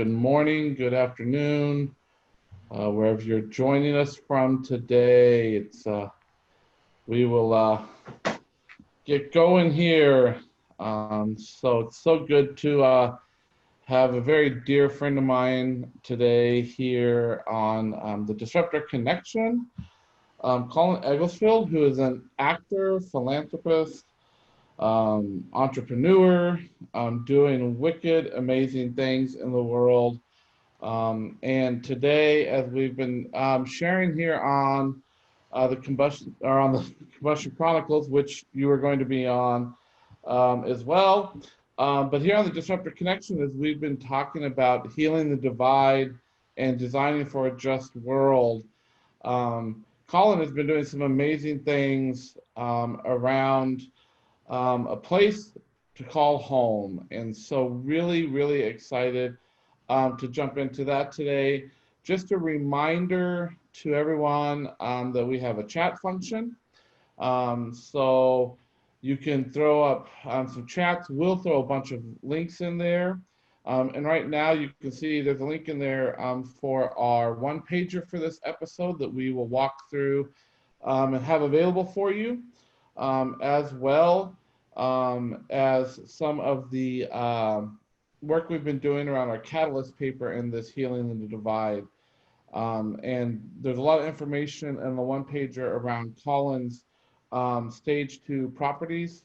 good morning, good afternoon, wherever you're joining us from today. We will get going here. So it's so good to have a very dear friend of mine today here on the Disruptor Connection, Colin Egglesfield, who is an actor, philanthropist, entrepreneur, doing wicked, amazing things in the world. And today, as we've been sharing here on the Combustion Chronicles, which you are going to be on as well. But here on the Disruptor Connection, as we've been talking about healing the divide and designing for a just world, Colin has been doing some amazing things around a place to call home. And so really, really excited to jump into that today. Just a reminder to everyone that we have a chat function. So you can throw up some chats. We'll throw a bunch of links in there. And right now you can see there's a link in there for our one pager for this episode that we will walk through and have available for you, as well as some of the work we've been doing around our catalyst paper in this Healing the Divide. And there's a lot of information in the one pager around Colin's stage 2 properties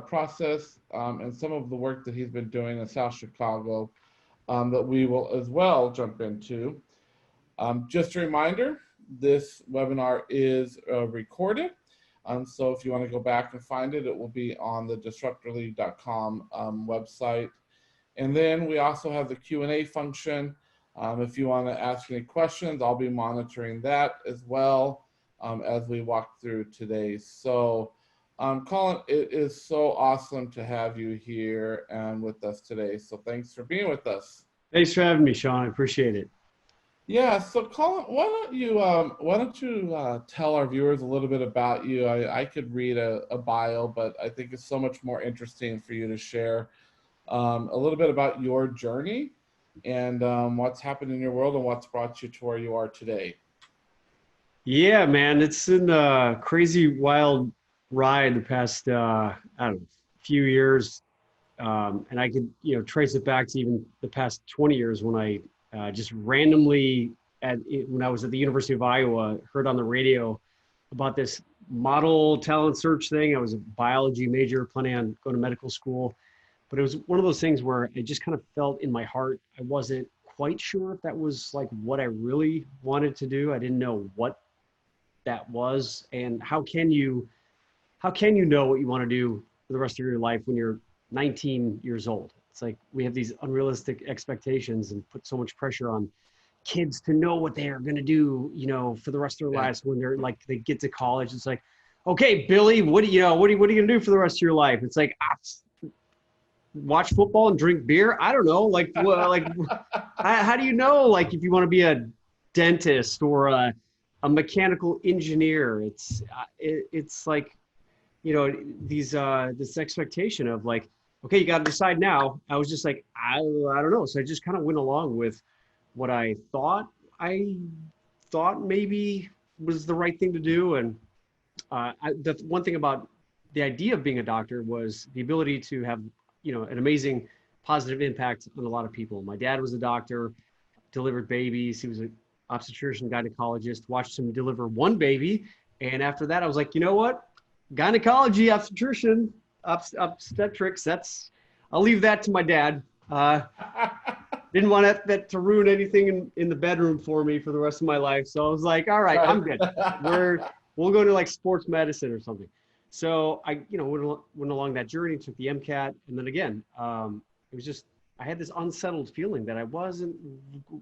process and some of the work that he's been doing in South Chicago that we will as well jump into. Just a reminder, this webinar is recorded. So if you want to go back and find it, it will be on the disruptorleague.com website. And then we also have the Q&A function. If you want to ask any questions, I'll be monitoring that as well as we walk through today. So Colin, it is so awesome to have you here and with us today. So thanks for being with us. Thanks for having me, Sean. I appreciate it. Yeah, so Colin, why don't you tell our viewers a little bit about you? I could read a bio, but I think it's so much more interesting for you to share a little bit about your journey and what's happened in your world and what's brought you to where you are today. Yeah, man, it's been a crazy, wild ride the past, I don't know, few years. And I could, trace it back to even the past 20 years when I just randomly, when I was at the University of Iowa, heard on the radio about this model talent search thing. I was a biology major, planning on going to medical school. But it was one of those things where I just kind of felt in my heart, I wasn't quite sure if that was like what I really wanted to do. I didn't know what that was. And how can you know what you want to do for the rest of your life when you're 19 years old? It's like we have these unrealistic expectations and put so much pressure on kids to know what they are going to do, for the rest of their lives. When they're like, they get to college, it's like, okay, Billy, what are you going to do for the rest of your life? It's like, watch football and drink beer. I don't know. Like, how do you know, like, if you want to be a dentist or a mechanical engineer? It's like, this expectation of like, okay, you got to decide now. I was just like, I don't know. So I just kind of went along with what I thought maybe was the right thing to do. And the one thing about the idea of being a doctor was the ability to have, an amazing positive impact on a lot of people. My dad was a doctor, delivered babies. He was an obstetrician, gynecologist, watched him deliver one baby. And after that, I was like, you know what? Gynecology, obstetrician, obstetrics, I'll leave that to my dad. Didn't want that to ruin anything in the bedroom for me for the rest of my life. So I was like, all right, I'm good. We'll go to like sports medicine or something. So I, went along that journey, took the MCAT. And then again, it was just, I had this unsettled feeling that I wasn't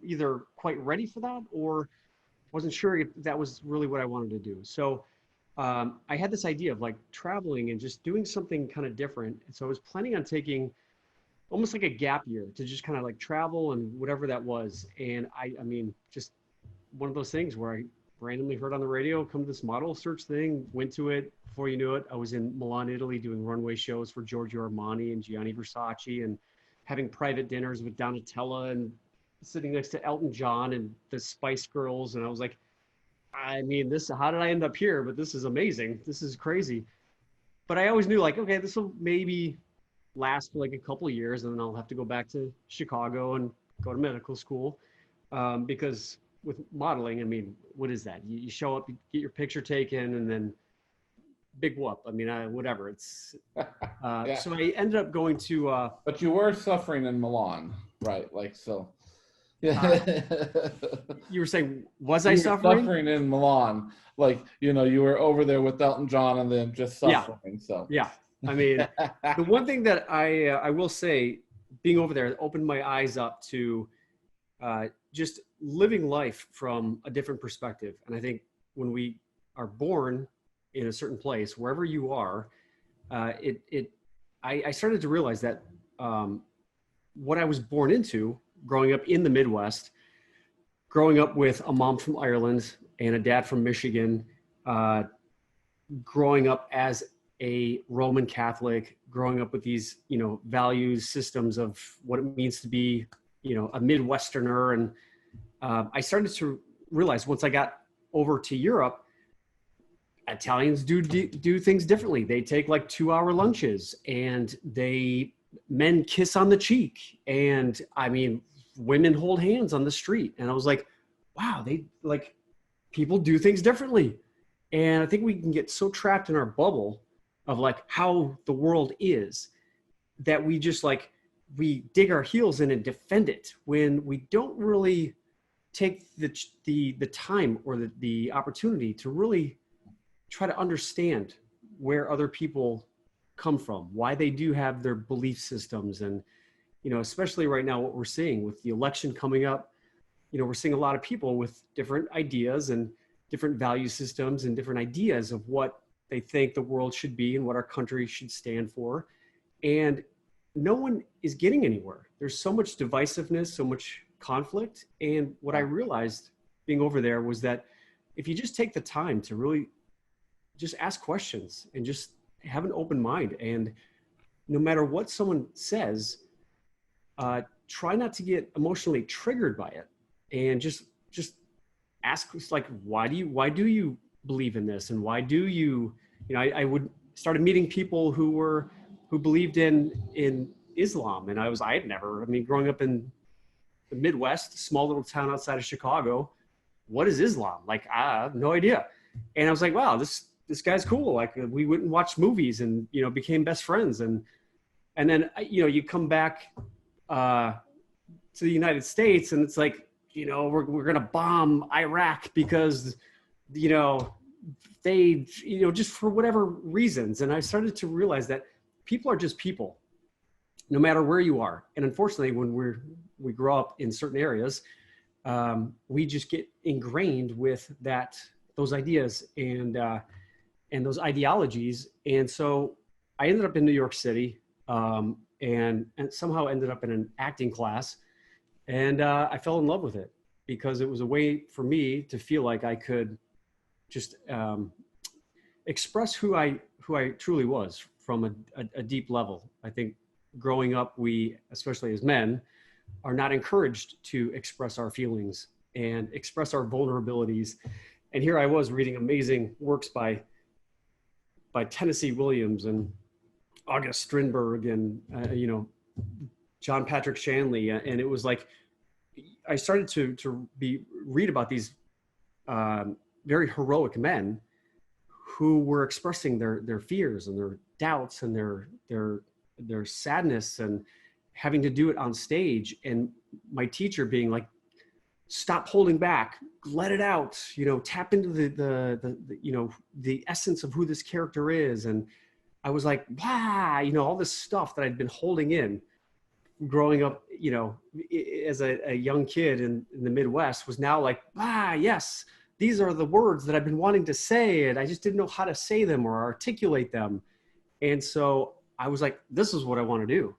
either quite ready for that or wasn't sure if that was really what I wanted to do. So I had this idea of like traveling and just doing something kind of different. And so I was planning on taking almost like a gap year to just kind of like travel and whatever that was. And I mean, just one of those things where I randomly heard on the radio, come to this model search thing, went to it. Before you knew it, I was in Milan, Italy, doing runway shows for Giorgio Armani and Gianni Versace and having private dinners with Donatella and sitting next to Elton John and the Spice Girls, and I was like, I mean, this, how did I end up here? But this is amazing. This is crazy. But I always knew like, okay, this will maybe last for like a couple of years, and then I'll have to go back to Chicago and go to medical school. Because with modeling, I mean, what is that? You show up, you get your picture taken, and then big whoop. I mean, whatever. It's Yeah. so I ended up going to. But you were suffering in Milan, right? Like, so. Uh, Yeah. you were saying, was You I were suffering? suffering in Milan. Like, you know, you were over there with Elton John and then just Yeah, suffering. So. yeah. I mean, the one thing that I will say, being over there opened my eyes up to just living life from a different perspective. And I think when we are born in a certain place, wherever you are, I started to realize that what I was born into, growing up in the Midwest, growing up with a mom from Ireland and a dad from Michigan, uh, growing up as a Roman Catholic, growing up with these, you know, values, systems of what it means to be, you know, a Midwesterner. And I started to realize once I got over to Europe, Italians do things differently. They take like 2-hour lunches, and men kiss on the cheek, and I mean, women hold hands on the street. And I was like, wow, they like, people do things differently. And I think we can get so trapped in our bubble of like how the world is, that we just like, we dig our heels in and defend it when we don't really take the time or the opportunity to really try to understand where other people come from, why they do have their belief systems. And, you know, especially right now, what we're seeing with the election coming up, you know, we're seeing a lot of people with different ideas and different value systems and different ideas of what they think the world should be and what our country should stand for. And no one is getting anywhere. There's so much divisiveness, so much conflict. And what I realized being over there was that if you just take the time to really just ask questions and just have an open mind, and no matter what someone says, try not to get emotionally triggered by it, and just ask, like, why do you believe in this, and why do you, you know, I would started meeting people who believed in Islam, and I had never, I mean, growing up in the Midwest, small little town outside of Chicago, what is Islam? Like, I have no idea. And I was like, wow, this guy's cool. Like, we went and watched movies and, you know, became best friends. And then, you know, you come back to the United States, and it's like, you know, we're going to bomb Iraq because, you know, they, you know, just for whatever reasons. And I started to realize that people are just people, no matter where you are. And unfortunately, when we grow up in certain areas, we just get ingrained with those ideas and those ideologies. And so I ended up in New York City, and somehow ended up in an acting class. And I fell in love with it because it was a way for me to feel like I could just express who I truly was from a deep level. I think growing up, we, especially as men, are not encouraged to express our feelings and express our vulnerabilities. And here I was reading amazing works by Tennessee Williams and August Strindberg and, you know, John Patrick Shanley. And it was like, I started to read about these very heroic men who were expressing their fears and their doubts and their sadness, and having to do it on stage. And my teacher being like, stop holding back, let it out, you know, tap into the you know, the essence of who this character is. And I was like, wow, you know, all this stuff that I'd been holding in growing up, you know, as a young kid in the Midwest, was now like, yes, these are the words that I've been wanting to say, and I just didn't know how to say them or articulate them. And so I was like, this is what I want to do.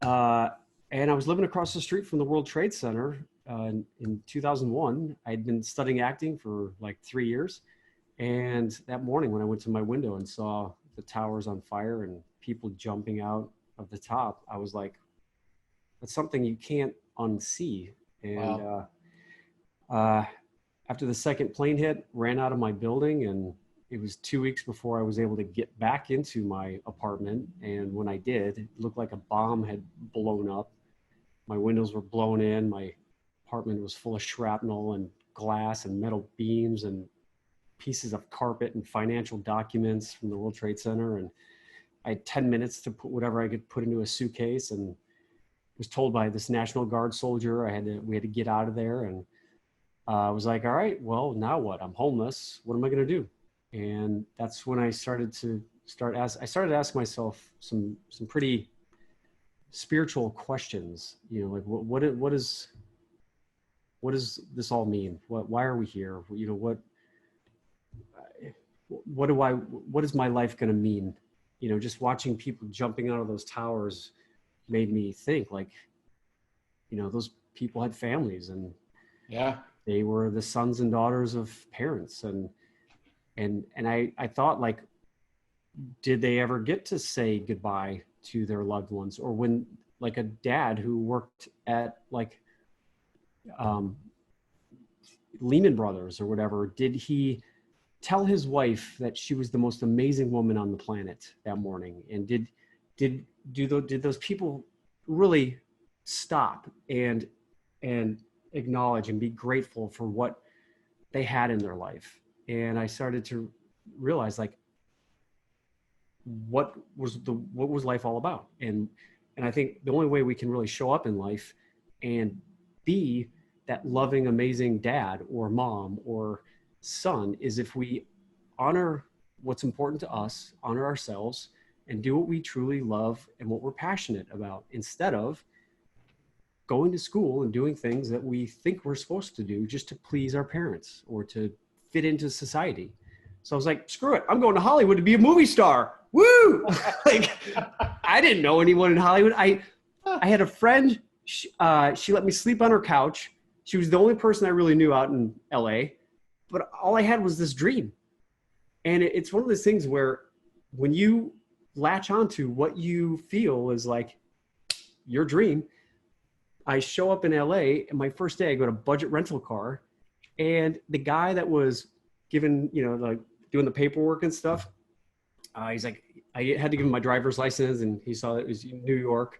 And I was living across the street from the World Trade Center in 2001. I'd been studying acting for like 3 years. And that morning when I went to my window and saw the towers on fire and people jumping out of the top, I was like, that's something you can't unsee. And Wow. after the second plane hit, ran out of my building, and it was 2 weeks before I was able to get back into my apartment. And when I did, it looked like a bomb had blown up. My windows were blown in. My apartment was full of shrapnel and glass and metal beams and pieces of carpet and financial documents from the World Trade Center. And I had 10 minutes to put whatever I could put into a suitcase, and was told by this National Guard soldier we had to get out of there. And I was like, all right, well, now what? I'm homeless. What am I going to do? And that's when I started asking myself some pretty spiritual questions, like what does this all mean? Why are we here? What is my life going to mean? Just watching people jumping out of those towers made me think, like, those people had families, and Yeah. they were the sons and daughters of parents. And I thought, like, did they ever get to say goodbye to their loved ones? Or when, like, a dad who worked at, like, Lehman Brothers or whatever, did he tell his wife that she was the most amazing woman on the planet that morning? And did those people really stop and acknowledge and be grateful for what they had in their life? And I started to realize, like, what was life all about? And I think the only way we can really show up in life and be that loving, amazing dad or mom or son is if we honor what's important to us, honor ourselves, and do what we truly love and what we're passionate about, instead of going to school and doing things that we think we're supposed to do just to please our parents or to fit into society. So I was like, screw it, I'm going to Hollywood to be a movie star. Woo! Like, I didn't know anyone in Hollywood. I had a friend, she let me sleep on her couch. She was the only person I really knew out in LA, but all I had was this dream. And it's one of those things where when you latch onto what you feel is like your dream, I show up in LA, and my first day I go to budget rental car, and the guy that was given, like, doing the paperwork and stuff, he's like, I had to give him my driver's license, and he saw it was New York,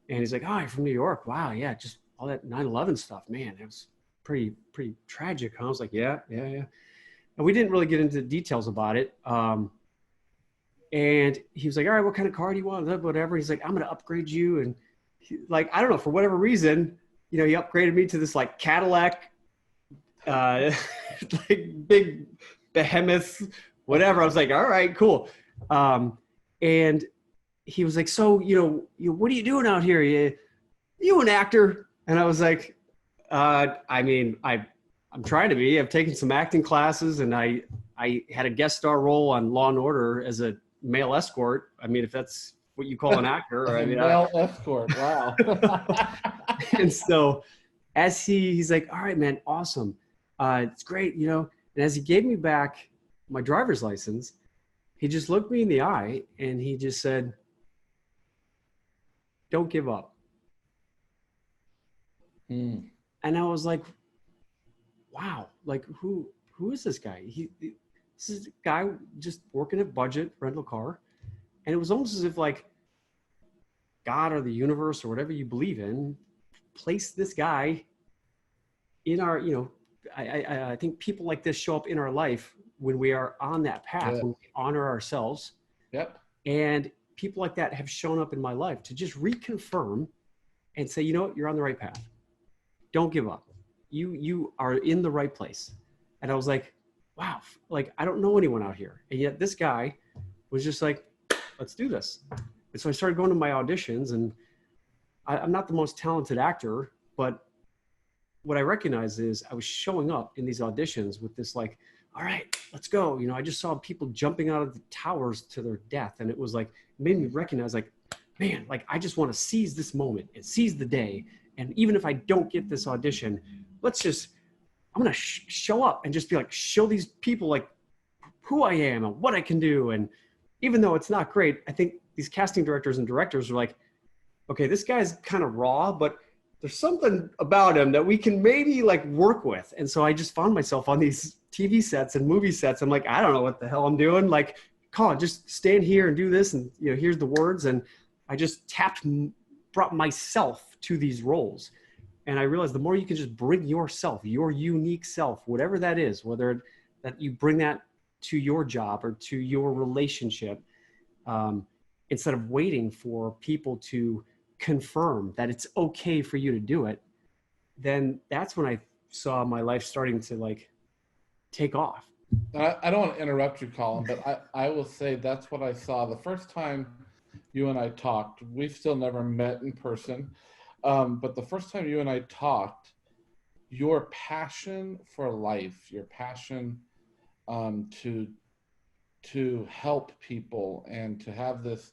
and he's like, oh, you're from New York? Wow, yeah, just all that 9/11 stuff, man, it was pretty tragic. I was like, yeah. And we didn't really get into the details about it. And he was like, all right, what kind of car do you want? Whatever. He's like, I'm going to upgrade you. And like, I don't know, for whatever reason, he upgraded me to this, like, Cadillac, like, big behemoth, whatever. I was like, all right, cool. And he was like, so, what are you doing out here? You an actor? And I was like, I mean, I'm trying to be. I've taken some acting classes, and I had a guest star role on Law and Order as a male escort. I mean, if that's what you call an actor. I mean, male escort. Wow. And so as he's like, all right, man, awesome. It's great, And as he gave me back my driver's license, he just looked me in the eye, and he just said, don't give up. Mm. And I was like, wow, like, who is this guy? This is a guy just working at budget rental car. And it was almost as if, like, God or the universe or whatever you believe in placed this guy in our, I think people like this show up in our life when we are on that path, when we honor ourselves. Yep. And people like that have shown up in my life to just reconfirm and say, you're on the right path. Don't give up. You are in the right place. And I was like, wow, like, I don't know anyone out here. And yet this guy was just like, let's do this. And so I started going to my auditions, and I'm not the most talented actor, but what I recognized is I was showing up in these auditions with this, like, all right, let's go. I just saw people jumping out of the towers to their death. And it was like, it made me recognize, like, man, like, I just want to seize this moment and seize the day. And even if I don't get this audition, I'm going to show up and just be like, show these people, like, who I am and what I can do. And even though it's not great, I think these casting directors and directors are like, okay, this guy's kind of raw, but there's something about him that we can maybe like work with. And so I just found myself on these TV sets and movie sets. I'm like, I don't know what the hell I'm doing. Like, Colin, just stand here and do this. And, you know, here's the words. And I just brought myself to these roles. And I realized the more you can just bring yourself, your unique self, whatever that is, whether that you bring that to your job or to your relationship, instead of waiting for people to confirm that it's okay for you to do it, then that's when I saw my life starting to like take off. I don't want to interrupt you, Colin, but I will say that's what I saw the first time you and I talked. We've still never met in person, but the first time you and I talked, your passion for life, your passion to help people and to have this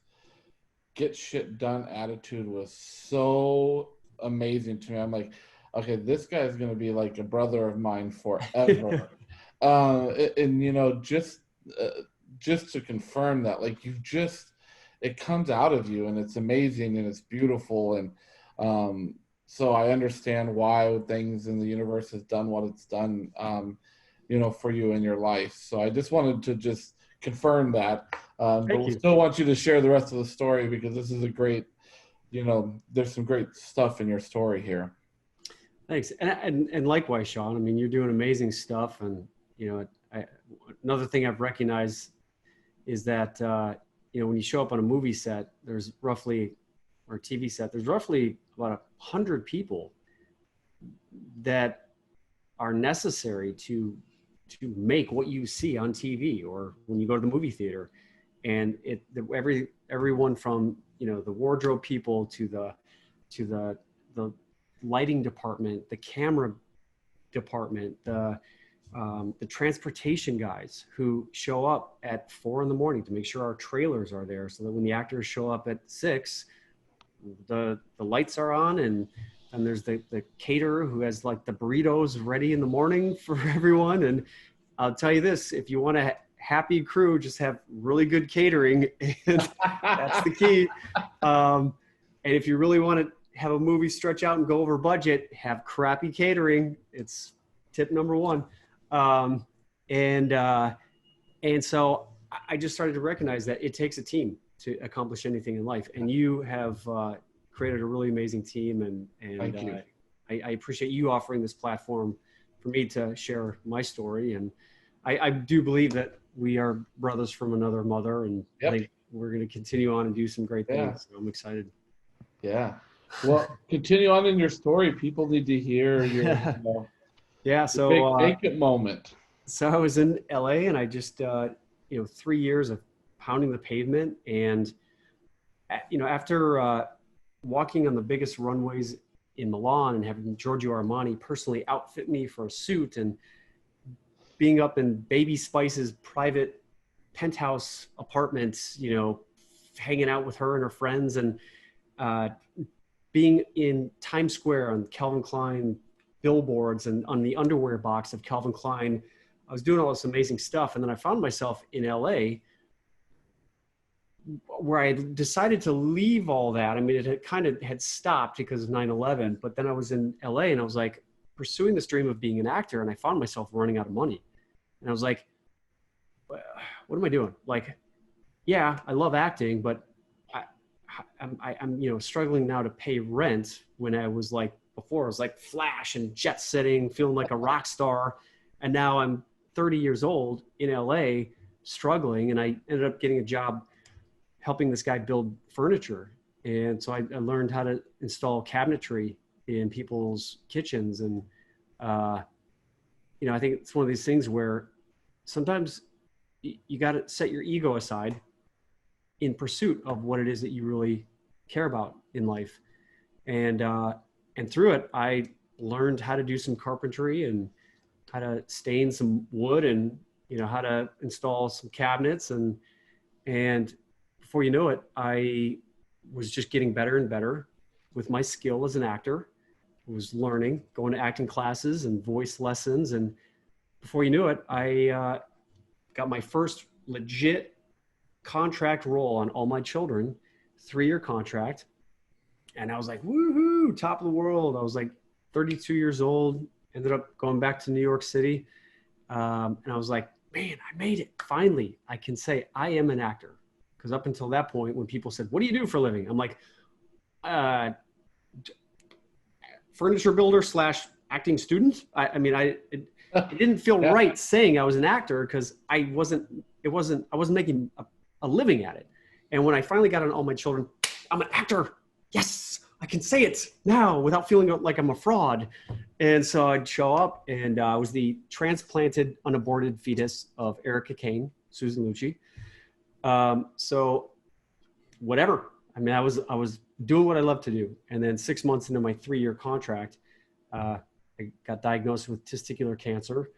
get shit done attitude was so amazing to me. I'm like, okay, this guy is going to be like a brother of mine forever. And you know, just to confirm that, like, it comes out of you, and it's amazing and it's beautiful. And so I understand why things in the universe has done what it's done, you know, for you in your life. So I just wanted to just confirm that. But we still want you to share the rest of the story, because this is a great, you know, there's some great stuff in your story here. Thanks. And likewise, Sean, I mean, you're doing amazing stuff. And, you know, another thing I've recognized is that, you know, when you show up on a movie set, there's roughly, or a TV set, there's roughly about 100 people that are necessary to make what you see on TV or when you go to the movie theater. And everyone from, you know, the wardrobe people to the lighting department, the camera department, the transportation guys who show up at 4 a.m. to make sure our trailers are there, so that when the actors show up at 6, the lights are on, and there's the caterer who has like the burritos ready in the morning for everyone. And I'll tell you this, if you want a happy crew, just have really good catering, and that's the key. And if you really want to have a movie stretch out and go over budget, have crappy catering. It's tip number 1. And so I just started to recognize that it takes a team to accomplish anything in life. And you have created a really amazing team. And Thank you. I appreciate you offering this platform for me to share my story. And I do believe that we are brothers from another mother, and I think we're going to continue on and do some great things. So I'm excited. Yeah. Well, continue on in your story. People need to hear your, you know, yeah. So make it moment. So I was in LA, and I just, you know, 3 years of pounding the pavement. And, you know, after walking on the biggest runways in Milan and having Giorgio Armani personally outfit me for a suit, and being up in Baby Spice's private penthouse apartments, you know, hanging out with her and her friends, and being in Times Square on Calvin Klein billboards and on the underwear box of Calvin Klein. I was doing all this amazing stuff. And then I found myself in LA, where I decided to leave all that. I mean, it had kind of had stopped because of 9/11, but then I was in LA, and I was like pursuing this dream of being an actor, and I found myself running out of money. And I was like, what am I doing? Like, yeah, I love acting, but I'm, you know, struggling now to pay rent, when I was like, before I was like flash and jet setting, feeling like a rock star. And now I'm 30 years old in LA, struggling. And I ended up getting a job helping this guy build furniture. And so I learned how to install cabinetry in people's kitchens. And, you know, I think it's one of these things where sometimes you got to set your ego aside in pursuit of what it is that you really care about in life. And through it, I learned how to do some carpentry and how to stain some wood, and, you know, how to install some cabinets. And before you know it, I was just getting better and better with my skill as an actor. I was learning, going to acting classes and voice lessons. And before you knew it, I got my first legit contract role on All My Children, 3-year contract. And I was like, woohoo, top of the world. I was like 32 years old, ended up going back to New York City. And I was like, man, I made it. Finally, I can say I am an actor. Because up until that point, when people said, what do you do for a living? I'm like, furniture builder / acting student. I mean, it didn't feel Yeah. right saying I was an actor because I wasn't making a living at it. And when I finally got on All My Children, I'm an actor. Yes, I can say it now without feeling like I'm a fraud. And so I'd show up, and I was the transplanted, unaborted fetus of Erica Kane, Susan Lucci. So whatever. I mean, I was doing what I love to do. And then 6 months into my 3-year contract, I got diagnosed with testicular cancer.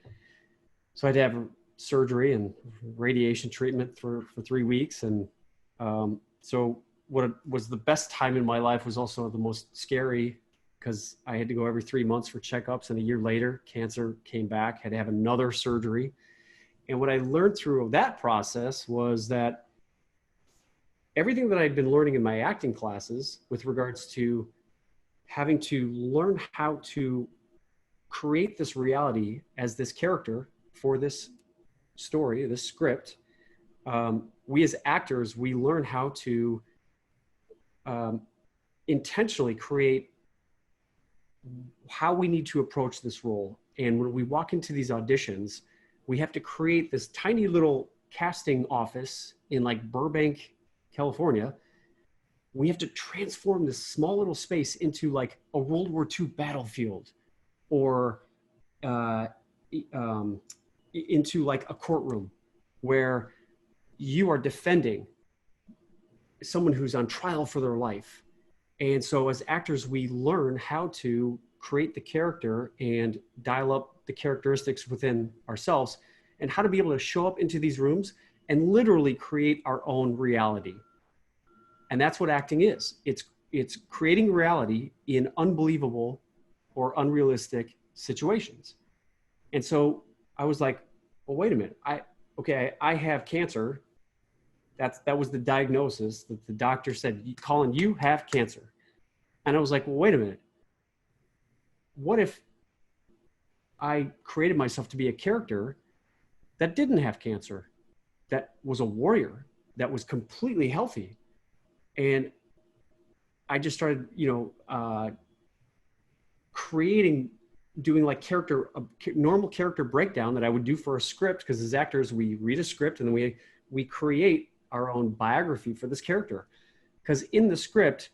So I had to have surgery and radiation treatment for 3 weeks. And so what was the best time in my life was also the most scary, because I had to go every 3 months for checkups. And a year later, cancer came back, had to have another surgery. And what I learned through that process was that everything that I'd been learning in my acting classes with regards to having to learn how to create this reality as this character for this story, this script, we as actors, we learn how to intentionally create how we need to approach this role. And when we walk into these auditions, we have to create this tiny little casting office in like Burbank, California. We have to transform this small little space into like a World War II battlefield, or into like a courtroom where you are defending someone who's on trial for their life. And so as actors, we learn how to create the character and dial up the characteristics within ourselves, and how to be able to show up into these rooms and literally create our own reality. And that's what acting is. It's creating reality in unbelievable or unrealistic situations. And so I was like, well, wait a minute. I have cancer. That was the diagnosis that the doctor said, Colin, you have cancer. And I was like, well, wait a minute. What if I created myself to be a character that didn't have cancer, that was a warrior, that was completely healthy? And I just started, doing like normal character breakdown that I would do for a script, because as actors, we read a script and then we create our own biography for this character. Because in the script,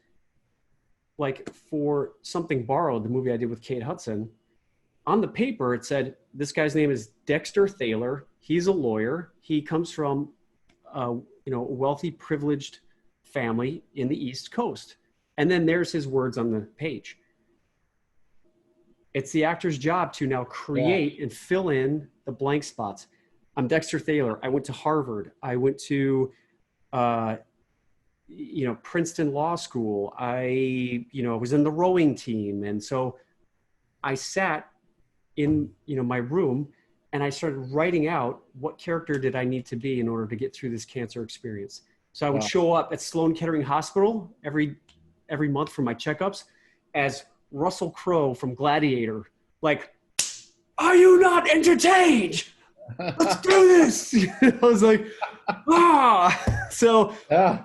like for Something Borrowed, the movie I did with Kate Hudson, on the paper, it said, this guy's name is Dexter Thaler. He's a lawyer. He comes from, a wealthy, privileged family in the East Coast. And then there's his words on the page. It's the actor's job to now create and fill in the blank spots. I'm Dexter Thaler. I went to Harvard. I went to, Princeton Law School. I was in the rowing team. And so I sat in, my room, and I started writing out what character did I need to be in order to get through this cancer experience. So I would show up at Sloan Kettering Hospital every month for my checkups as Russell Crowe from Gladiator. Like, are you not entertained? Let's do this. I was like, So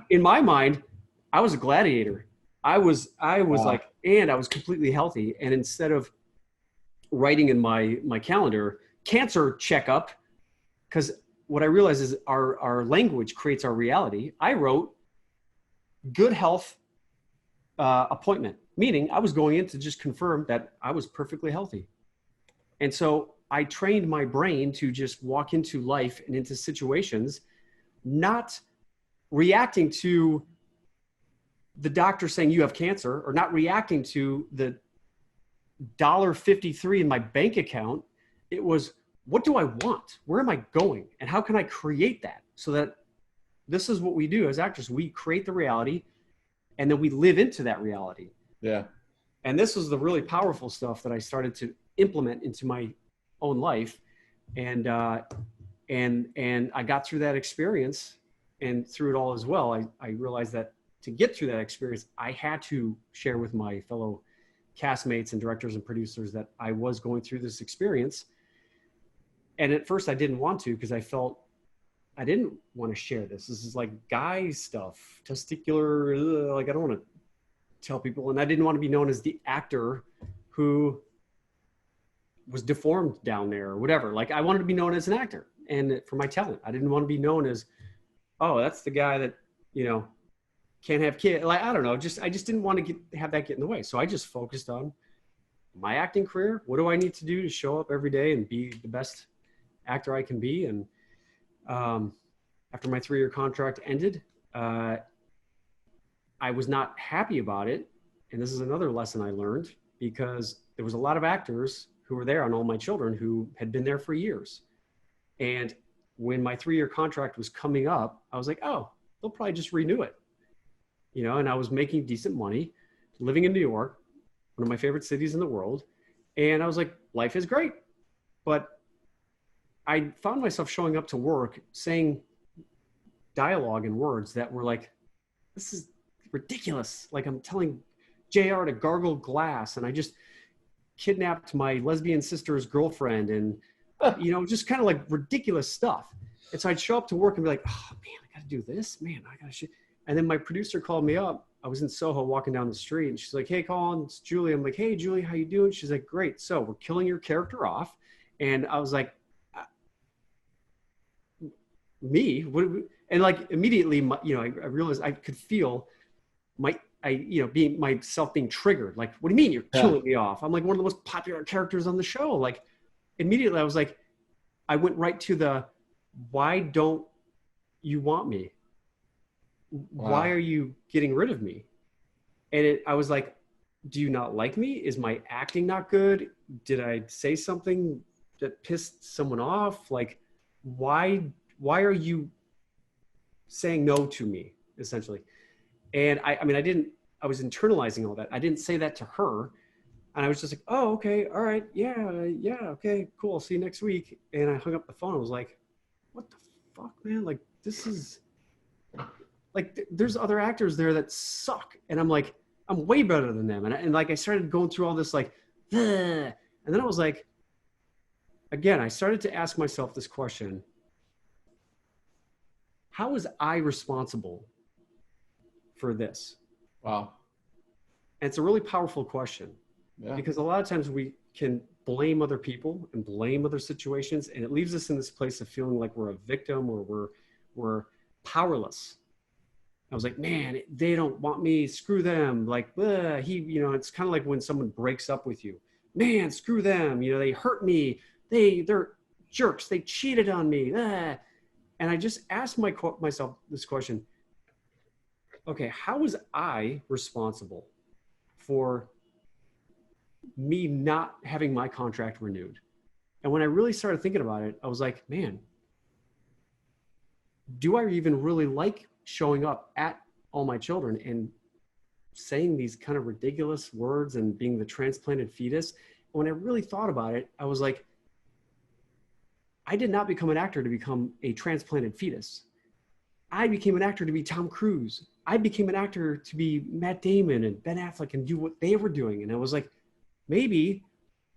in my mind, I was a gladiator. I was like, and I was completely healthy. And instead of writing in my calendar, cancer checkup, because what I realized is our language creates our reality. I wrote good health appointment, meaning I was going in to just confirm that I was perfectly healthy. And so I trained my brain to just walk into life and into situations, not reacting to the doctor saying you have cancer, or not reacting to the $1.53 in my bank account. It was, what do I want? Where am I going? And how can I create that? So that this is what we do as actors. We create the reality, and then we live into that reality. Yeah. And this was the really powerful stuff that I started to implement into my own life. And I got through that experience, and through it all as well, I realized that to get through that experience, I had to share with my fellow castmates and directors and producers that I was going through this experience. And at first I didn't want to, because I felt I didn't want to share this. This is like guy stuff, testicular, like I don't want to tell people. And I didn't want to be known as the actor who was deformed down there or whatever. Like I wanted to be known as an actor and for my talent. I didn't want to be known as, oh, that's the guy that, you know, can't have kids. Like, I don't know. I just didn't want to have that get in the way. So I just focused on my acting career. What do I need to do to show up every day and be the best actor I can be? And after my 3-year contract ended, I was not happy about it. And this is another lesson I learned, because there was a lot of actors who were there on All My Children who had been there for years. And when my 3-year contract was coming up, I was like, oh, they'll probably just renew it. You know, and I was making decent money, living in New York, one of my favorite cities in the world. And I was like, life is great. But I found myself showing up to work saying dialogue and words that were like, this is ridiculous. Like I'm telling JR to gargle glass, and I just kidnapped my lesbian sister's girlfriend, and, you know, just kind of like ridiculous stuff. And so I'd show up to work and be like, oh man, I got to do this, man. I got to shit. And then my producer called me up. I was in Soho walking down the street, and she's like, hey, Colin, it's Julie. I'm like, hey, Julie, how you doing? She's like, great. So we're killing your character off. And I was like, me? What? And like immediately, you know, I realized I could feel myself being triggered. Like, what do you mean you're killing me off? I'm like one of the most popular characters on the show. Like immediately I was like, I went right to the, why don't you want me? Wow. Why are you getting rid of me? And I was like, do you not like me? Is my acting not good? Did I say something that pissed someone off? Like, why are you saying no to me, essentially? And I was internalizing all that. I didn't say that to her. And I was just like, oh, okay, all right, yeah, okay, cool, see you next week. And I hung up the phone. I was like, what the fuck, man? Like, this is, like, there's other actors there that suck. And I'm like, I'm way better than them. And like, I started going through all this, like, ugh. And then I was like, again, I started to ask myself this question: how was I responsible for this? Wow. And it's a really powerful question, because a lot of times we can blame other people and blame other situations, and it leaves us in this place of feeling like we're a victim or we're powerless. I was like, man, they don't want me, screw them. Like, you know, it's kind of like when someone breaks up with you, man, screw them. You know, they hurt me. They're jerks. They cheated on me. And I just asked myself this question: okay, how was I responsible for me not having my contract renewed? And when I really started thinking about it, I was like, man, do I even really like showing up at All My Children and saying these kind of ridiculous words and being the transplanted fetus? And when I really thought about it, I was like, I did not become an actor to become a transplanted fetus. I became an actor to be Tom Cruise. I became an actor to be Matt Damon and Ben Affleck and do what they were doing. And I was like, maybe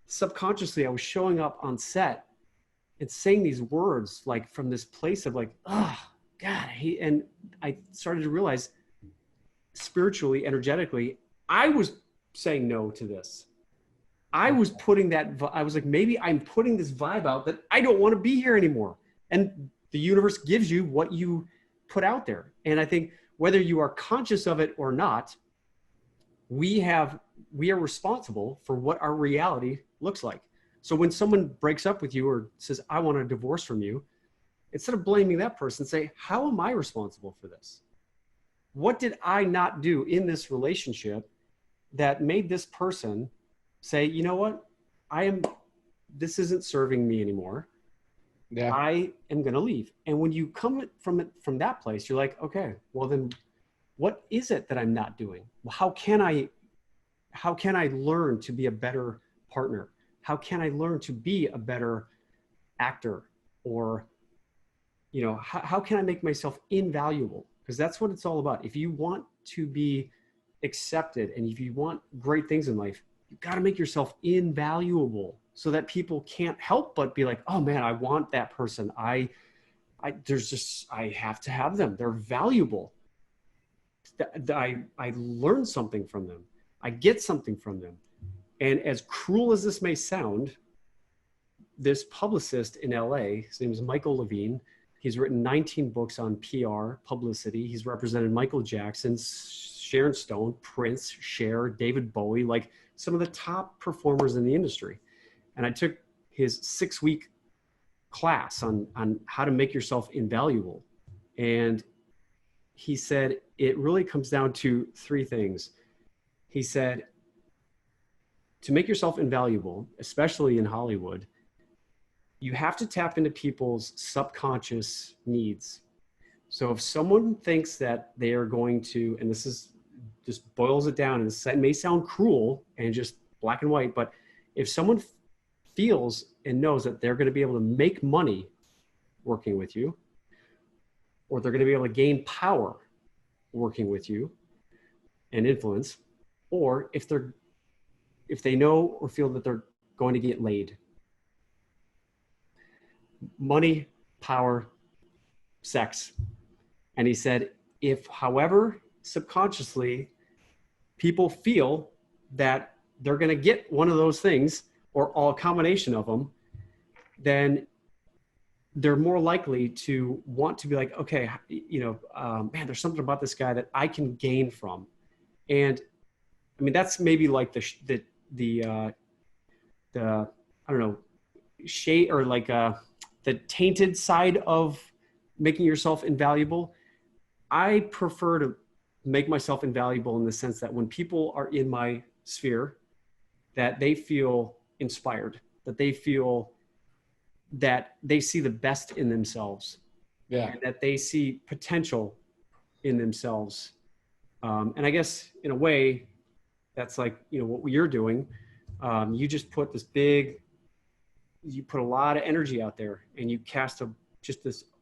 subconsciously I was showing up on set and saying these words, like from this place of like, oh God, I hate. And I started to realize spiritually, energetically, I was saying no to this. I was putting that, I was like, maybe I'm putting this vibe out that I don't want to be here anymore. And the universe gives you what you put out there. And I think whether you are conscious of it or not, we are responsible for what our reality looks like. So when someone breaks up with you or says, I want a divorce from you, instead of blaming that person, say, how am I responsible for this? What did I not do in this relationship that made this person say, you know what, this isn't serving me anymore. Yeah. I am going to leave. And when you come from that place, you're like, okay, well then what is it that I'm not doing? Well, how can I learn to be a better partner? How can I learn to be a better actor? Or, you know, how can I make myself invaluable? because that's what it's all about. If you want to be accepted and if you want great things in life, you got to make yourself invaluable so that people can't help but be like, oh man, I want that person. I have to have them. They're valuable. I learn something from them. I get something from them. And as cruel as this may sound, this publicist in LA, his name is Michael Levine. He's written 19 books on PR, publicity. He's represented Michael Jackson, Sharon Stone, Prince, Cher, David Bowie, like some of the top performers in the industry. And I took his 6-week class on how to make yourself invaluable. And he said, it really comes down to 3 things. He said, to make yourself invaluable, especially in Hollywood, you have to tap into people's subconscious needs. So if someone thinks that they are going to, and this is just boils it down, and this may sound cruel and just black and white, but if someone feels and knows that they're going to be able to make money working with you, or they're going to be able to gain power working with you and influence, or if they know or feel that they're going to get laid. Money, power, sex. And he said, if however subconsciously people feel that they're going to get one of those things or all combination of them, then they're more likely to want to be like, okay, man, there's something about this guy that I can gain from. And I mean, that's maybe like the I don't know, shade or like the tainted side of making yourself invaluable. I prefer to make myself invaluable in the sense that when people are in my sphere, that they feel inspired, that they feel that they see the best in themselves, and that they see potential in themselves. And I guess in a way, that's like, what you're doing. You just put you put a lot of energy out there, and you cast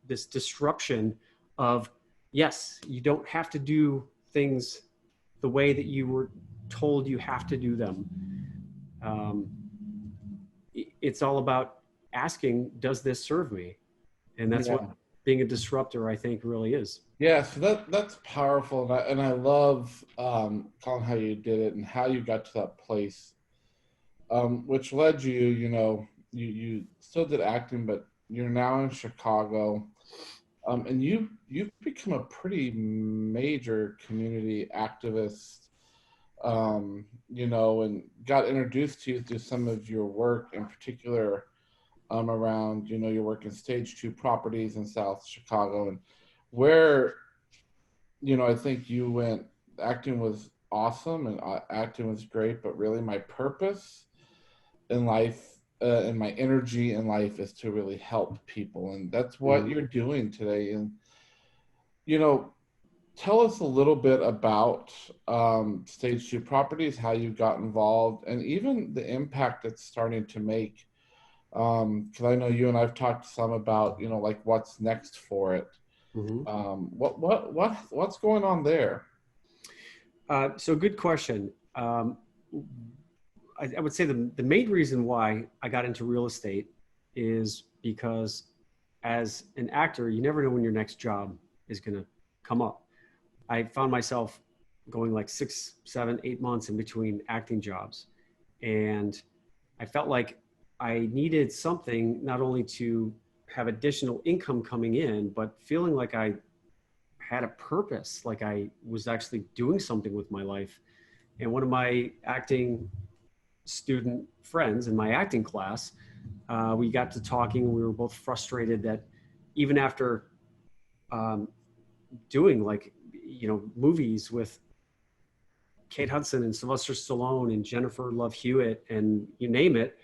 this disruption of, yes, you don't have to do things the way that you were told you have to do them. It's all about asking, does this serve me? And that's what being a disruptor, I think, really is. Yeah, so that's powerful, and I love, Colin, how you did it and how you got to that place, which led you. You still did acting, but you're now in Chicago, and you've become a pretty major community activist, and got introduced to you through some of your work, in particular, around your work in Stage 2 properties in South Chicago, and where I think you went. Acting was awesome, and acting was great, but really my purpose in life. And my energy in life is to really help people, and that's what you're doing today. And tell us a little bit about Stage 2 properties, how you got involved, and even the impact it's starting to make. Because I know you and I've talked some about like what's next for it. What's going on there? So good question. I would say the main reason why I got into real estate is because as an actor, you never know when your next job is going to come up. I found myself going like 6, 7, 8 months in between acting jobs. And I felt like I needed something not only to have additional income coming in, but feeling like I had a purpose, like I was actually doing something with my life. And one of my acting student friends in my acting class, we got to talking. We were both frustrated that even after doing movies with Kate Hudson and Sylvester Stallone and Jennifer Love Hewitt and you name it,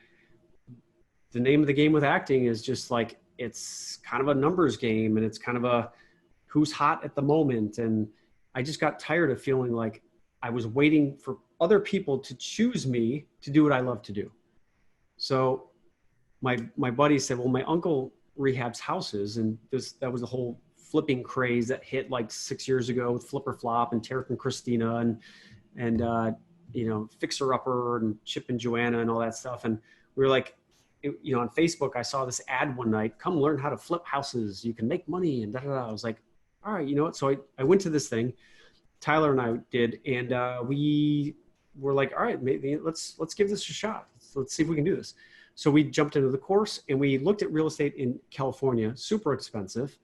the name of the game with acting is just like, it's kind of a numbers game, and it's kind of a who's hot at the moment. And I just got tired of feeling like I was waiting for other people to choose me to do what I love to do. So my buddy said, well, my uncle rehabs houses, and that was the whole flipping craze that hit like 6 years ago with Flipper Flop and Tarek and Christina and you know, Fixer Upper and Chip and Joanna and all that stuff. And we were like, you know, on Facebook, I saw this ad one night, come learn how to flip houses. You can make money and da, da, da. I was like, all right, you know what? So I went to this thing, Tyler and I did, and we were like, all right, maybe let's give this a shot. Let's see if we can do this. So we jumped into the course and we looked at real estate in California, super expensive.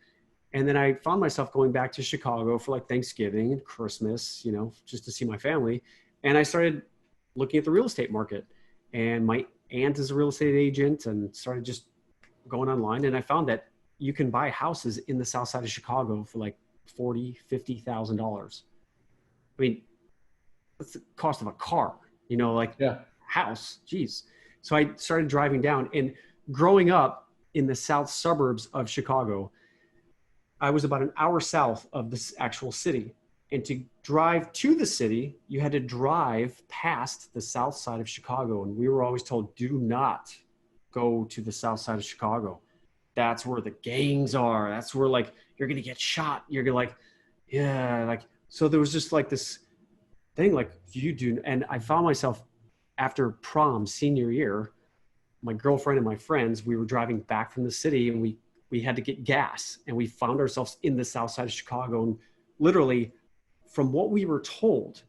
And then I found myself going back to Chicago for like Thanksgiving and Christmas, you know, just to see my family. And I started looking at the real estate market, and my aunt is a real estate agent, and started just going online. And I found that you can buy houses in the south side of Chicago for like $40,000, $50,000. I mean, that's the cost of a car, you know, like house, geez. So I started driving down, and growing up in the south suburbs of Chicago, I was about an hour south of this actual city. And to drive to the city, you had to drive past the south side of Chicago. And we were always told, do not go to the south side of Chicago. That's where the gangs are. That's where like, you're going to get shot. You're gonna like, yeah, like, so there was just like this thing, like you do. And I found myself after prom senior year, my girlfriend and my friends, we were driving back from the city, and we had to get gas, and we found ourselves in the south side of Chicago. And literally, from what we were told,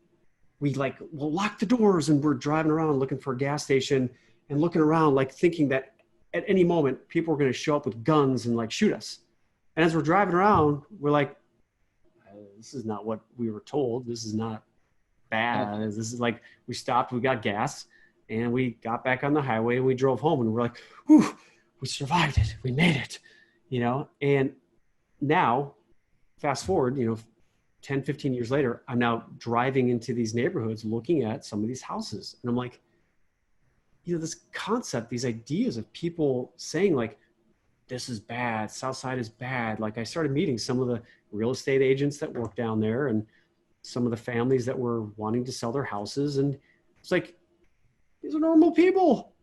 we like, we'll lock the doors, and we're driving around looking for a gas station and looking around, like thinking that at any moment people were going to show up with guns and like shoot us. And as we're driving around, we're like, this is not what we were told. This is not bad. This is like, we stopped, we got gas, and we got back on the highway, and we drove home, and we're like, whew, we survived it. We made it, you know? And now fast forward, you know, 10, 15 years later, I'm now driving into these neighborhoods, looking at some of these houses. And I'm like, you know, this concept, these ideas of people saying like, this is bad, south side is bad. Like I started meeting some of the real estate agents that work down there, and some of the families that were wanting to sell their houses. And it's like, these are normal people.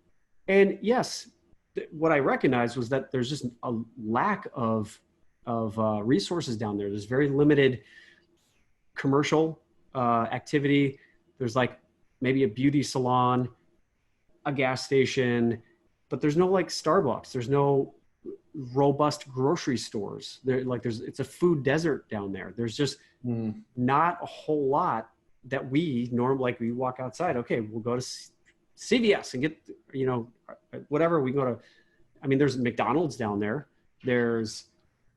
And yes, what I recognized was that there's just a lack of resources down there. There's very limited commercial activity. There's like maybe a beauty salon, a gas station, but there's no like Starbucks. There's no robust grocery stores. It's a food desert down there. There's just not a whole lot that we normally, like we walk outside, okay, we'll go to CVS and get, you know, whatever. We go to, I mean, there's McDonald's down there. There's,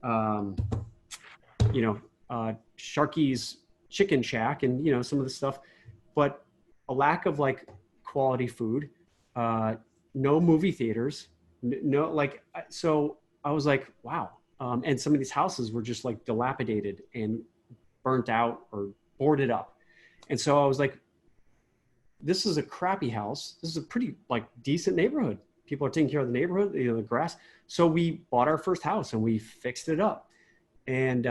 you know, Sharky's Chicken Shack, and, you know, some of the stuff, but a lack of like quality food, no movie theaters, no, like, so I was like, wow. And some of these houses were just like dilapidated and burnt out or boarded up. And so I was like, this is a crappy house. This is a pretty like decent neighborhood. People are taking care of the neighborhood, you know, the grass. So we bought our first house and we fixed it up. And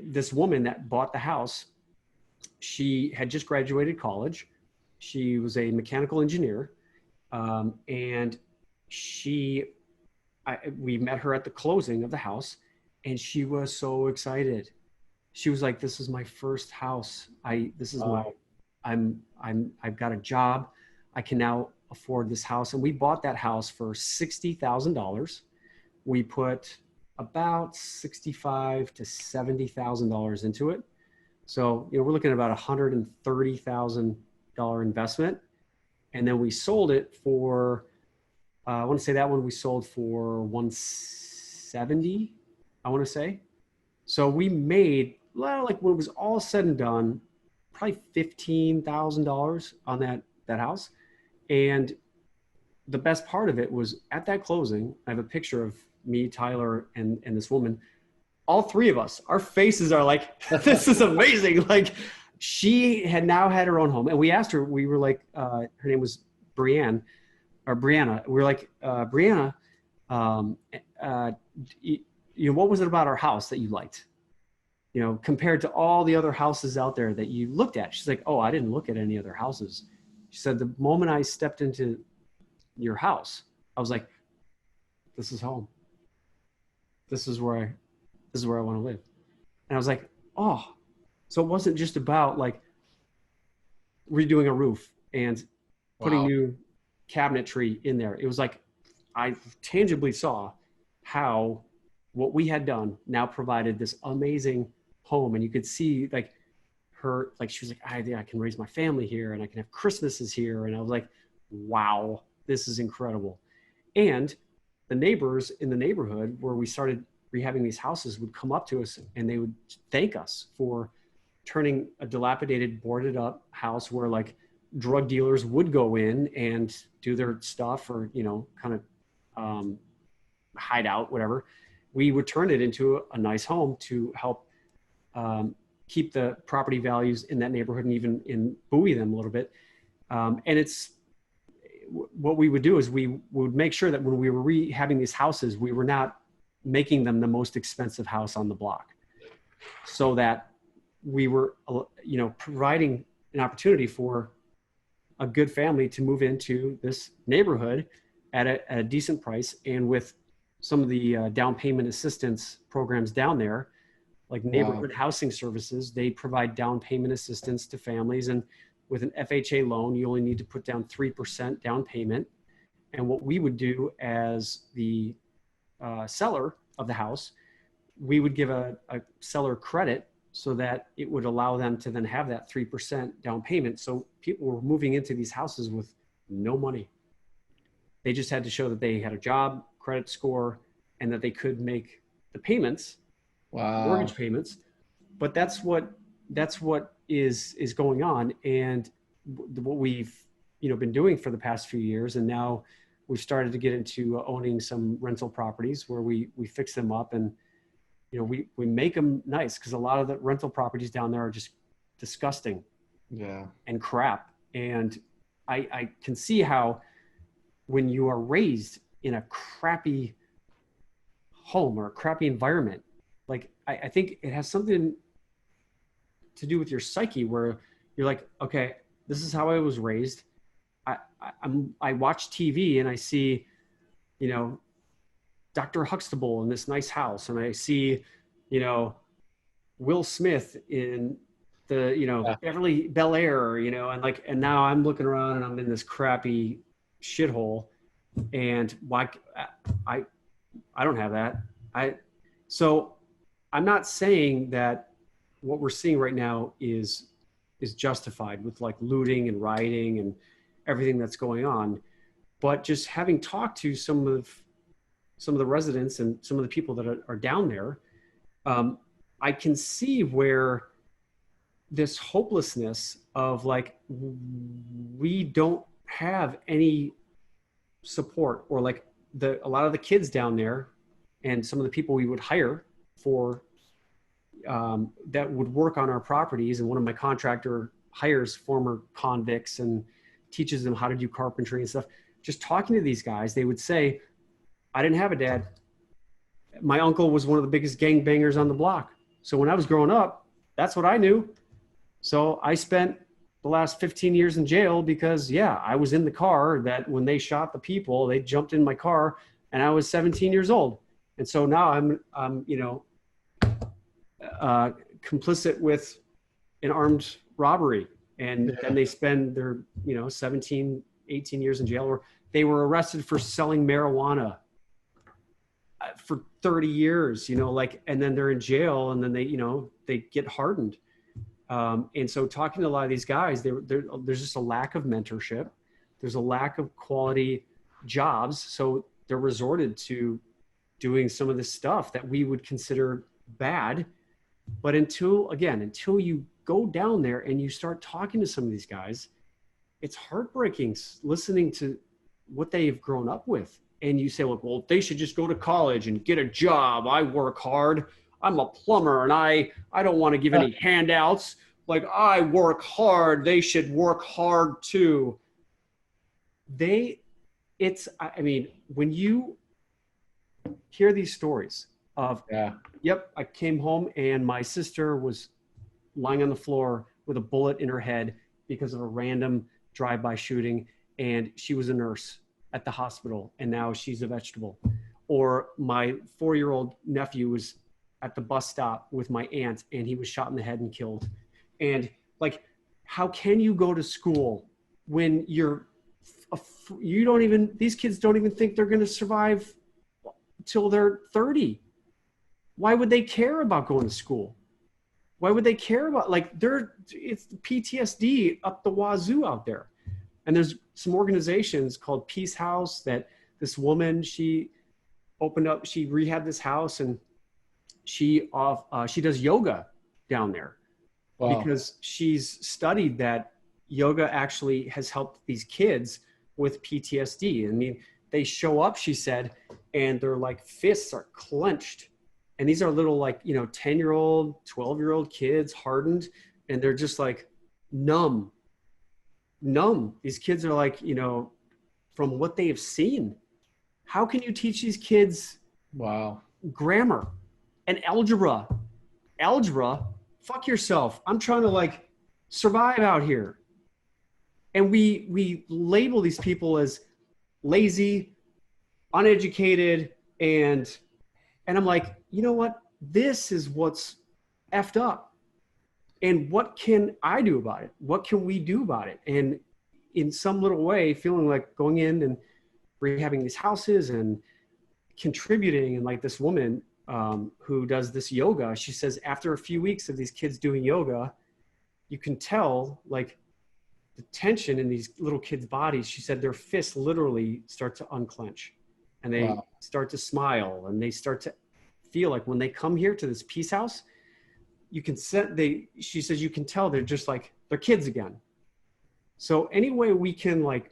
this woman that bought the house, she had just graduated college. She was a mechanical engineer. And we met her at the closing of the house, and she was so excited. She was like, this is my first house. I've got a job. I can now afford this house. And we bought that house for $60,000. We put about $65,000 to $70,000 into it. So, you know, we're looking at about $130,000 investment. And then we sold it for, I want to say that one we sold for 170, I want to say. So we made, well, like when it was all said and done, probably $15,000 on that house. And the best part of it was at that closing, I have a picture of me, Tyler, and this woman. All three of us, our faces are like, this is amazing. Like, she had now had her own home. And we asked her, we were like, her name was Brianna. We were like, Brianna, you know, what was it about our house that you liked? You know, compared to all the other houses out there that you looked at. She's like, oh, I didn't look at any other houses. She said, the moment I stepped into your house, I was like, this is home. This is where this is where I want to live. And I was like, oh, so it wasn't just about like redoing a roof and putting Wow. new cabinetry in there. It was like I tangibly saw how what we had done now provided this amazing home. And you could see like her, like she was like, I can raise my family here and I can have Christmases here. And I was like, wow, this is incredible. And the neighbors in the neighborhood where we started rehabbing these houses would come up to us and they would thank us for turning a dilapidated, boarded up house where like drug dealers would go in and do their stuff or, you know, kind of hide out, whatever. We would turn it into a nice home to help keep the property values in that neighborhood and even buoy them a little bit. And it's what we would do is we would make sure that when we were rehabbing these houses, we were not making them the most expensive house on the block, so that we were, you know, providing an opportunity for a good family to move into this neighborhood at a decent price. And with some of the down payment assistance programs down there, like neighborhood housing services, they provide down payment assistance to families. And with an FHA loan, you only need to put down 3% down payment. And what we would do as the seller of the house, we would give a seller credit so that it would allow them to then have that 3% down payment. So people were moving into these houses with no money. They just had to show that they had a job, credit score, and that they could make the payments, mortgage payments. But that's what is going on. And what we've, you know, been doing for the past few years. And now we've started to get into owning some rental properties where we fix them up and, you know, we make them nice, because a lot of the rental properties down there are just disgusting and crap. And I can see how when you are raised in a crappy home or a crappy environment, like I think it has something to do with your psyche where you're like, okay, this is how I was raised. I watch TV and I see, you know, Dr. Huxtable in this nice house, and I see, you know, Will Smith in the, you know, Beverly Bel Air, you know, and now I'm looking around and I'm in this crappy shithole, and why I don't have that. So I'm not saying that what we're seeing right now is justified with like looting and rioting and everything that's going on, but just having talked to some of the residents and some of the people that are down there, I can see where this hopelessness of like, we don't have any support, or like a lot of the kids down there and some of the people we would hire for that would work on our properties. And one of my contractor hires former convicts and teaches them how to do carpentry and stuff. Just talking to these guys, they would say, I didn't have a dad. My uncle was one of the biggest gangbangers on the block. So when I was growing up, that's what I knew. So I spent the last 15 years in jail because, yeah, I was in the car that when they shot the people, they jumped in my car and I was 17 years old. And so now I'm you know, complicit with an armed robbery. And then they spend their, you know, 17, 18 years in jail, or they were arrested for selling marijuana for 30 years, you know, like, and then they're in jail and then they, you know, they get hardened. And so talking to a lot of these guys, there's just a lack of mentorship. There's a lack of quality jobs. So they're resorted to doing some of this stuff that we would consider bad. But until you go down there and you start talking to some of these guys, it's heartbreaking listening to what they've grown up with. And you say, well, they should just go to college and get a job. I work hard. I'm a plumber and I don't want to give any handouts. Like, I work hard. They should work hard too. I mean, when you hear these stories of, yep, I came home and my sister was lying on the floor with a bullet in her head because of a random drive-by shooting, and she was a nurse at the hospital and now she's a vegetable. Or my 4-year-old nephew was at the bus stop with my aunt, and he was shot in the head and killed. And like, how can you go to school when you don't even, these kids don't even think they're going to survive till they're 30. Why would they care about going to school? Why would they care about, like, it's PTSD up the wazoo out there. And there's some organizations called Peace House that this woman, she rehabbed this house, and she does yoga down there. Wow. Because she's studied that yoga actually has helped these kids with PTSD. I mean, they show up, she said, and their like fists are clenched. And these are little, like, you know, 10-year-old, 12-year-old kids, hardened, and they're just like numb. These kids are like, you know, from what they have seen. How can you teach these kids grammar and algebra? Fuck yourself. I'm trying to like survive out here. And we label these people as lazy, uneducated, and I'm like, you know what? This is what's effed up. And what can I do about it? What can we do about it? And in some little way, feeling like going in and rehabbing these houses and contributing. And like this woman who does this yoga, she says after a few weeks of these kids doing yoga, you can tell like the tension in these little kids' bodies. She said their fists literally start to unclench, and they start to smile, and they start to feel like when they come here to this Peace House, she says you can tell they're just like, they're kids again. So any way we can like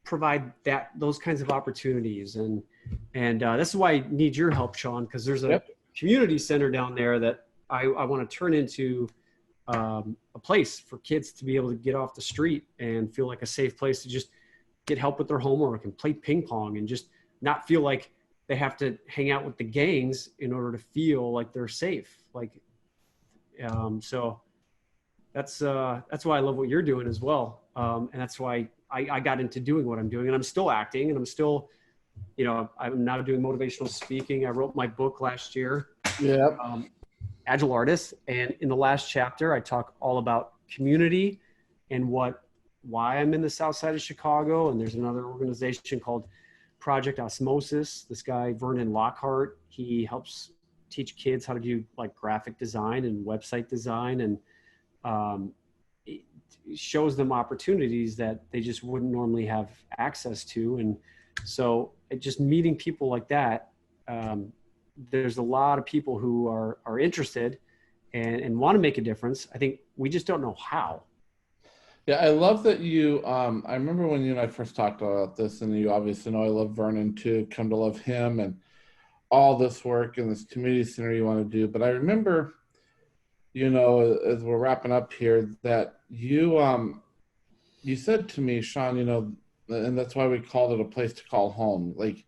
provide those kinds of opportunities, and this is why I need your help, Sean, because there's a community center down there that I want to turn into a place for kids to be able to get off the street and feel like a safe place to just get help with their homework and play ping pong and just not feel like they have to hang out with the gangs in order to feel like they're safe. Like, so that's why I love what you're doing as well. And that's why I got into doing what I'm doing, and I'm still acting, and I'm still, you know, I'm now doing motivational speaking. I wrote my book last year. Yeah. Agile Artist. And in the last chapter, I talk all about community and why I'm in the South Side of Chicago. And there's another organization called Project Osmosis. This guy, Vernon Lockhart, he helps teach kids how to do like graphic design and website design, and it shows them opportunities that they just wouldn't normally have access to. And so just meeting people like that, there's a lot of people who are interested and want to make a difference. I think we just don't know how. Yeah, I love that you, I remember when you and I first talked about this, and you obviously know I love Vernon too, come to love him and all this work and this community center you want to do. But I remember, you know, as we're wrapping up here, that you said to me, Sean, you know, and that's why we called it a place to call home. Like,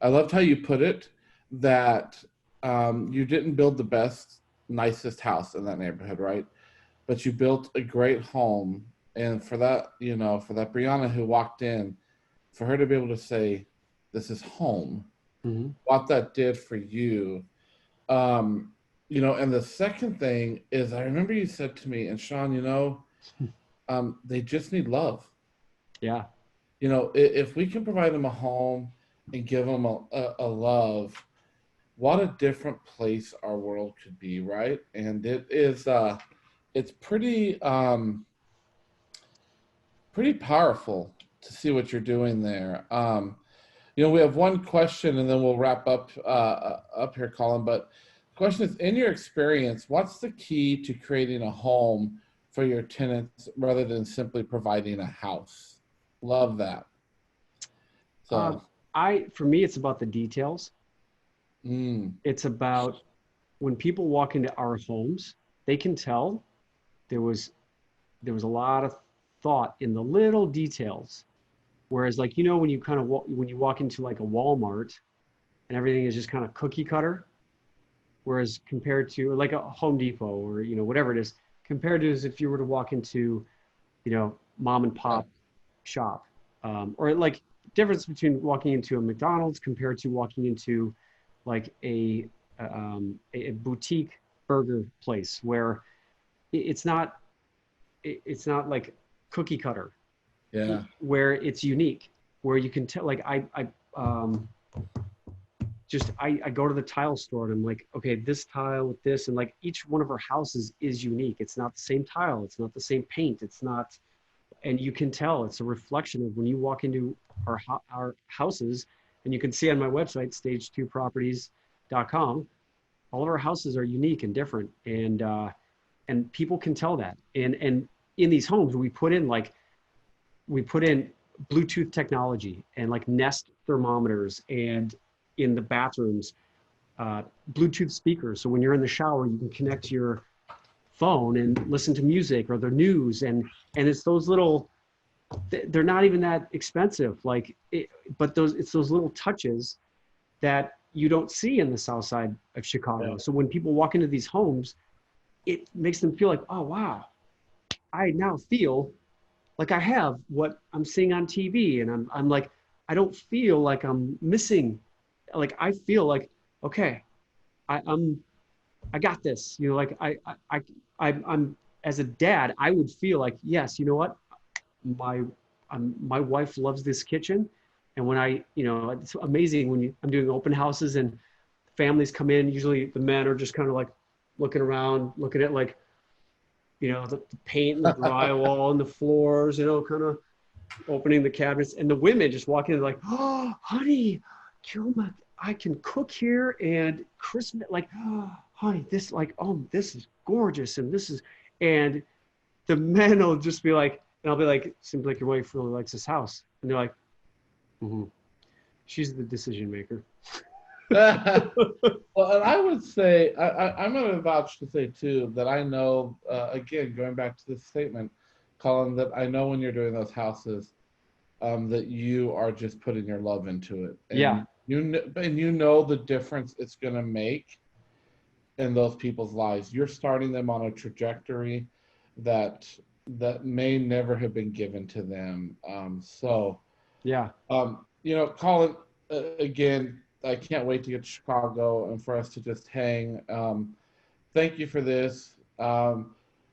I loved how you put it, that you didn't build the best, nicest house in that neighborhood, right? But you built a great home. And for that, you know, for that Brianna who walked in, for her to be able to say, this is home, what that did for you. You know, and the second thing is, I remember you said to me, and Sean, you know, they just need love. Yeah. You know, if we can provide them a home and give them a love, what a different place our world could be, right? And it is, it's pretty powerful to see what you're doing there. You know, we have one question, and then we'll wrap up here, Colin. But the question is, in your experience, what's the key to creating a home for your tenants rather than simply providing a house? Love that. So, for me, it's about the details. It's about when people walk into our homes, they can tell there was a lot of thought in the little details. Whereas, like, you know, when you kind of when you walk into like a Walmart and everything is just kind of cookie cutter, whereas compared to like a Home Depot or, you know, whatever it is, compared to as if you were to walk into, you know, mom and pop shop, or like difference between walking into a McDonald's compared to walking into like a a boutique burger place where it's not it's not like cookie cutter, Yeah. where it's unique, where you can tell. Like I go to the tile store and I'm like, okay, this tile with this, and like each one of our houses is unique. It's not the same tile. It's not the same paint. It's not, and you can tell it's a reflection of when you walk into our houses, and you can see on my website, stage2properties.com, all of our houses are unique and different, and people can tell that. And in these homes, we put in Bluetooth technology and like Nest thermometers, and in the bathrooms, Bluetooth speakers. So when you're in the shower, you can connect your phone and listen to music or the news. And it's those little, they're not even that expensive. But it's those little touches that you don't see in the South Side of Chicago. Yeah. So when people walk into these homes, it makes them feel like, oh, wow, I now feel like I have what I'm seeing on TV. And I'm like, I don't feel like I'm missing. Like, I feel like, okay, I got this, like I'm as a dad, I would feel like, yes, you know what? My wife loves this kitchen. And when it's amazing when I'm doing open houses and families come in, usually the men are just kind of like looking around, looking at like, the paint and the drywall and the floors, kind of opening the cabinets, and the women just walk in like, oh, honey, I can cook here, and Christmas, like, oh, honey, this is gorgeous, and the men will just be like, and I'll be like, seems like your wife really likes this house, and they're like, mm-hmm. She's the decision maker. Well, and I would say, I'm going to vouch to say too, that I know, again, going back to this statement, Colin, that I know when you're doing those houses, that you are just putting your love into it. And Yeah. You know the difference it's going to make in those people's lives. You're starting them on a trajectory that may never have been given to them. Yeah. Colin, again, I can't wait to get to Chicago and for us to just hang. Thank you for this.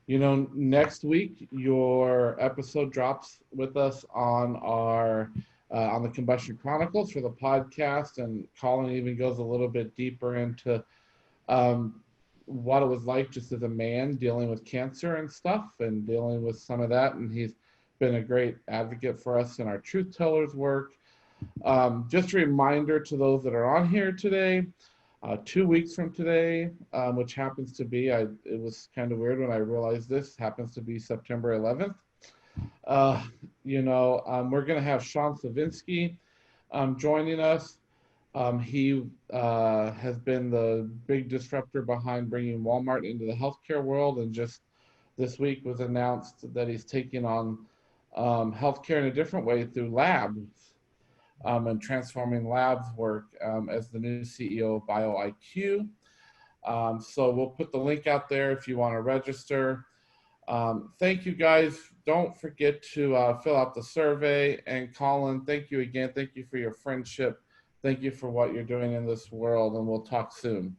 Next week your episode drops with us on the Combustion Chronicles for the podcast, and Colin even goes a little bit deeper into what it was like just as a man dealing with cancer and stuff, and dealing with some of that. And he's been a great advocate for us in our Truth Tellers work. Just a reminder to those that are on here today, 2 weeks from today, which happens to be, it was kind of weird when I realized this, happens to be September 11th. We're going to have Sean Slavinsky joining us. He has been the big disruptor behind bringing Walmart into the healthcare world, and just this week was announced that he's taking on healthcare in a different way through labs. And transforming labs work as the new CEO of BioIQ. So we'll put the link out there if you want to register. Thank you guys. Don't forget to fill out the survey. And Colin, thank you again. Thank you for your friendship. Thank you for what you're doing in this world, and we'll talk soon.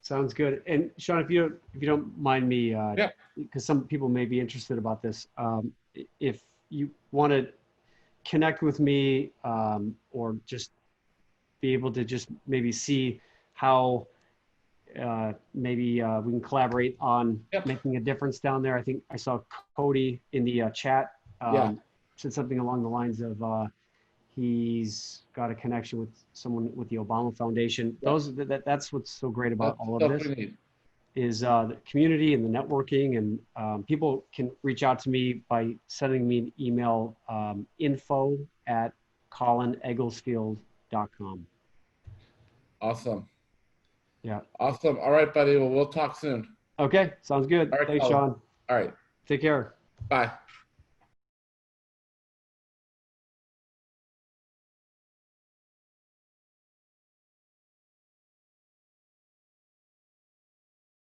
Sounds good. And Sean, if you don't mind me, yeah, because some people may be interested about this, if you want to connect with me, or just be able to just maybe see how maybe we can collaborate on making a difference down there. I think I saw Cody in the chat said something along the lines of he's got a connection with someone with the Obama Foundation. That's what's so great about all of this. Is the community and the networking, and people can reach out to me by sending me an email, info@colinegglesfield.com. Awesome. Yeah. Awesome. All right, buddy. Well, we'll talk soon. Okay. Sounds good. All right, thanks, Colin. Sean. All right. Take care. Bye.